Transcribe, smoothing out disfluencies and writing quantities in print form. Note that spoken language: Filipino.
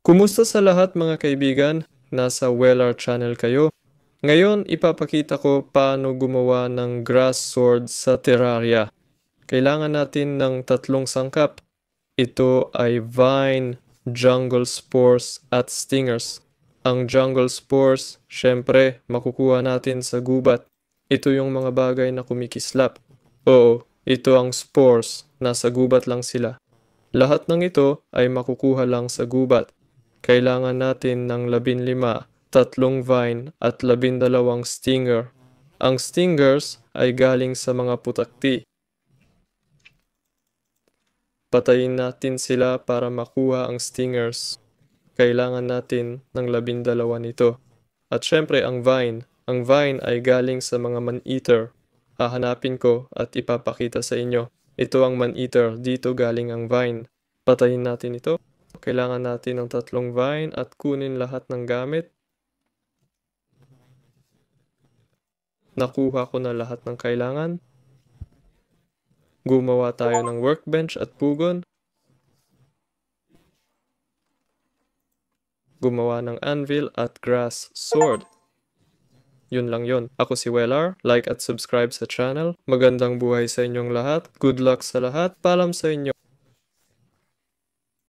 Kumusta sa lahat mga kaibigan? Nasa Wellar Channel kayo. Ngayon, ipapakita ko paano gumawa ng grass sword sa Terraria. Kailangan natin ng tatlong sangkap. Ito ay vine, jungle spores, at stingers. Ang jungle spores, syempre, makukuha natin sa gubat. Ito yung mga bagay na kumikislap. Oo, ito ang spores. Nasa gubat lang sila. Lahat ng ito ay makukuha lang sa gubat. Kailangan natin ng 15, tatlong vine at 12 stinger. Ang stingers ay galing sa mga putakti. Patayin natin sila para makuha ang stingers. Kailangan natin ng 12 nito. At syempre ang vine. Ang vine ay galing sa mga man-eater. Hahanapin ko at ipapakita sa inyo. Ito ang man-eater. Dito galing ang vine. Patayin natin ito. Kailangan natin ng tatlong vine at kunin lahat ng gamit. Nakuha ko na lahat ng kailangan. Gumawa tayo ng workbench at pugon. Gumawa ng anvil at grass sword. Yun lang yun. Ako si Wellar. Like at subscribe sa channel. Magandang buhay sa inyong lahat. Good luck sa lahat. Paalam sa inyo.